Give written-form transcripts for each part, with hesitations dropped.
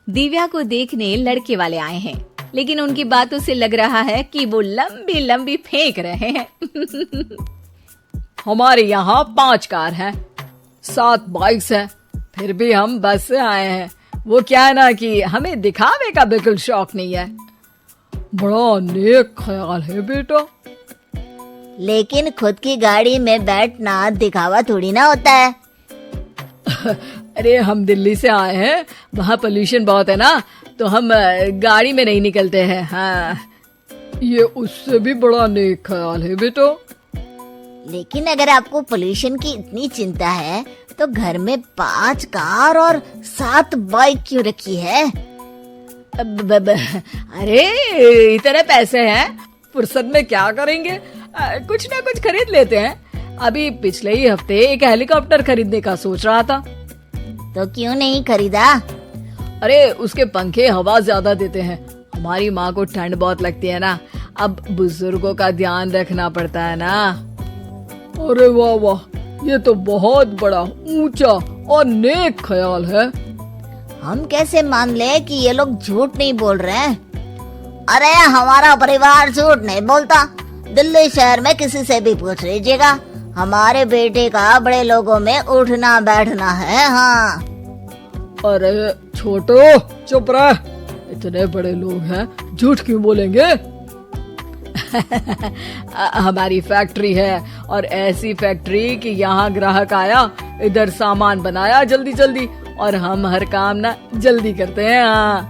दिव्या को देखने लड़के वाले आए हैं, लेकिन उनकी बातों से लग रहा है कि वो लंबी लंबी फेंक रहे हैं। हमारे यहाँ 5 कार हैं, 7 बाइक्स हैं, फिर भी हम बस से आए हैं। वो क्या है ना कि हमें दिखावे का बिल्कुल शौक नहीं है। बड़ा नेक ख्याल है बेटा। लेकिन खुद की गाड़ी में बैठना दिखावा थोड़ी ना होता है। अरे हम दिल्ली से आए हैं, वहाँ पोल्यूशन बहुत है ना, तो हम गाड़ी में नहीं निकलते हैं। हाँ, ये उससे भी बड़ा नेक ख्याल है बेटा। लेकिन अगर आपको पोल्यूशन की इतनी चिंता है तो घर में 5 कार और 7 बाइक क्यों रखी है? अरे इतने पैसे हैं, फुर्सत में क्या करेंगे, कुछ ना कुछ खरीद लेते हैं। अभी पिछले ही हफ्ते एक हेलीकॉप्टर खरीदने का सोच रहा था। तो क्यों नहीं खरीदा? अरे उसके पंखे हवा ज्यादा देते हैं, हमारी माँ को ठंड बहुत लगती है ना, अब बुजुर्गों का ध्यान रखना पड़ता है ना। अरे वाह वाह, ये तो बहुत बड़ा ऊंचा और नेक ख्याल है। हम कैसे मान ले कि ये लोग झूठ नहीं बोल रहे हैं? अरे हमारा परिवार झूठ नहीं बोलता। दिल्ली शहर में किसी से भी पूछ लीजिएगा, हमारे बेटे का बड़े लोगों में उठना बैठना है। हाँ। अरे छोटो चुप रह, इतने बड़े लोग हैं, झूठ क्यों बोलेंगे? हमारी फैक्ट्री है, और ऐसी फैक्ट्री कि यहाँ ग्राहक आया, इधर सामान बनाया जल्दी जल्दी, और हम हर काम ना जल्दी करते हैं। हाँ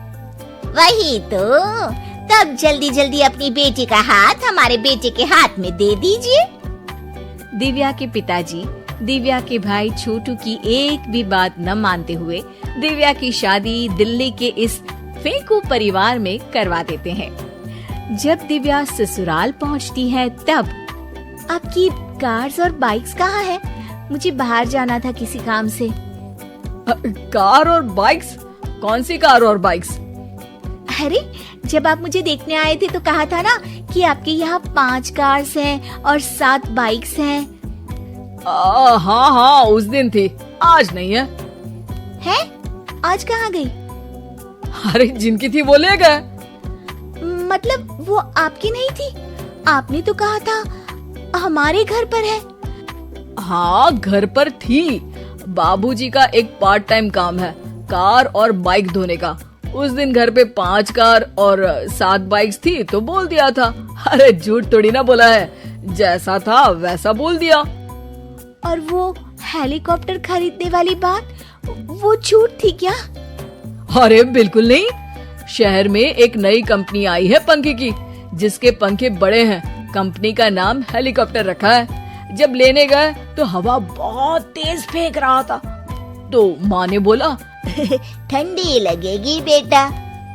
वही तो, तब जल्दी जल्दी अपनी बेटी का हाथ हमारे बेटे के हाथ में दे दीजिए। दिव्या के पिताजी दिव्या के भाई छोटू की एक भी बात न मानते हुए दिव्या की शादी दिल्ली के इस फेंकू परिवार में करवा देते हैं। जब दिव्या ससुराल पहुंचती है तब आपकी कार्स और बाइक्स कहाँ है? मुझे बाहर जाना था किसी काम से। कार और बाइक्स? कौन सी कार और बाइक्स? अरे जब आप मुझे देखने आए थे तो कहा था ना कि आपके यहाँ 5 कार्स हैं और 7 बाइक्स हैं। हाँ हाँ उस दिन थी, आज नहीं है। है? आज कहाँ गई? अरे जिनकी थी वो ले गए। मतलब वो आपकी नहीं थी? आपने तो कहा था हमारे घर पर है। हाँ घर पर थी, बाबूजी का एक पार्ट टाइम काम है कार और बाइक धोने का। उस दिन घर पे 5 कार और 7 बाइक्स थी तो बोल दिया था। अरे झूठ थोड़ी ना बोला है, जैसा था वैसा बोल दिया। और वो हेलीकॉप्टर खरीदने वाली बात, वो झूठ थी क्या? अरे बिल्कुल नहीं, शहर में एक नई कंपनी आई है पंखे की, जिसके पंखे बड़े हैं। कंपनी का नाम हेलीकॉप्टर रखा है। जब लेने गए तो हवा बहुत तेज फेंक रहा था, तो माँ ने बोला ठंडी लगेगी बेटा।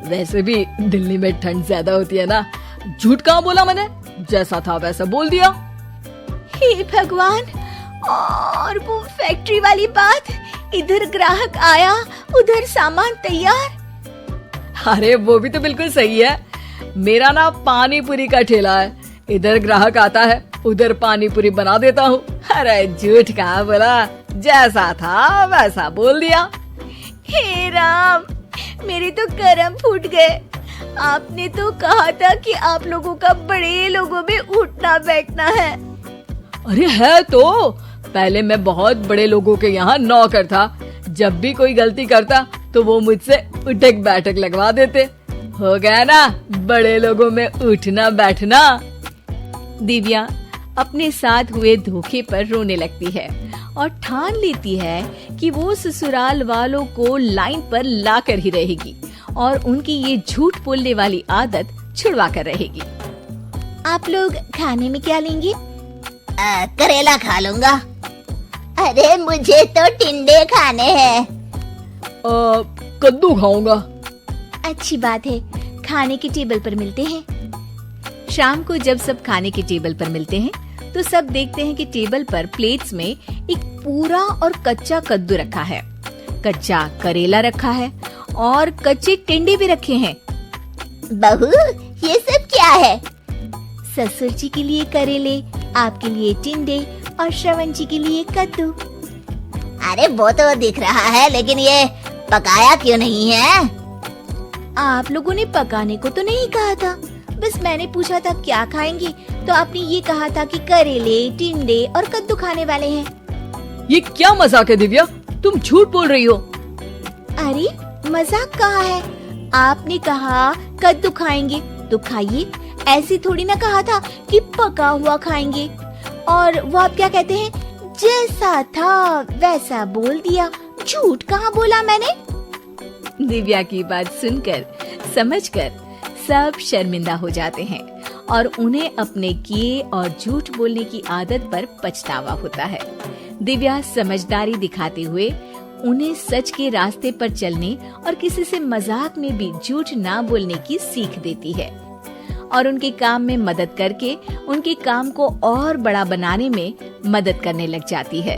वैसे भी दिल्ली में ठंड ज्यादा होती है ना। झूठ कहाँ बोला मैंने, जैसा था वैसा बोल दिया। हे भगवान, और वो फैक्ट्री वाली बात, इधर ग्राहक आया उधर सामान तैयार। अरे वो भी तो बिल्कुल सही है। मेरा ना पानी पूरी का ठेला है, इधर ग्राहक आता है उधर पानी पूरी बना देता हूँ। अरे झूठ कहाँ बोला, जैसा था वैसा बोल दिया। हे राम, मेरे तो कर्म फूट गए। आपने तो कहा था कि आप लोगों का बड़े लोगों में उठना बैठना है। अरे है तो, पहले मैं बहुत बड़े लोगों के यहाँ नौकर था। जब भी कोई गलती करता तो वो मुझसे उठक बैठक लगवा देते। हो गया ना बड़े लोगों में उठना बैठना। दिव्या अपने साथ हुए धोखे पर रोने लगती है और ठान लेती है कि वो ससुराल वालों को लाइन पर लाकर ही रहेगी और उनकी ये झूठ बोलने वाली आदत छुड़वा कर रहेगी। आप लोग खाने में क्या लेंगे? करेला खा लूंगा। अरे मुझे तो टिंडे खाने हैं। कद्दू खाऊंगा। अच्छी बात है, खाने के टेबल पर मिलते हैं। शाम को जब सब खाने के टेबल पर मिलते हैं तो सब देखते हैं कि टेबल पर प्लेट्स में एक पूरा और कच्चा कद्दू रखा है, कच्चा करेला रखा है और कच्चे टिंडे भी रखे हैं। बहू ये सब क्या है? ससुर जी के लिए करेले, आपके लिए टिंडे और श्रवण जी के लिए कद्दू। अरे वो तो दिख रहा है, लेकिन ये पकाया क्यों नहीं है? आप लोगों ने पकाने को तो नहीं कहा था, बस मैंने पूछा था क्या खाएंगे, तो आपने ये कहा था कि करेले, टिंडे और कद्दू खाने वाले हैं। ये क्या मजाक है दिव्या, तुम झूठ बोल रही हो। अरे मजाक कहाँ है, आपने कहा कद्दू खाएंगे तो खाइए, ऐसे थोड़ी ना कहा था कि पका हुआ खाएंगे। और वो आप क्या कहते हैं, जैसा था वैसा बोल दिया, झूठ कहाँ बोला मैंने। दिव्या की बात सुनकर, समझकर सब शर्मिंदा हो जाते हैं और उन्हें अपने किए और झूठ बोलने की आदत पर पछतावा होता है। दिव्या समझदारी दिखाते हुए उन्हें सच के रास्ते पर चलने और किसी से मजाक में भी झूठ ना बोलने की सीख देती है और उनके काम में मदद करके उनके काम को और बड़ा बनाने में मदद करने लग जाती है।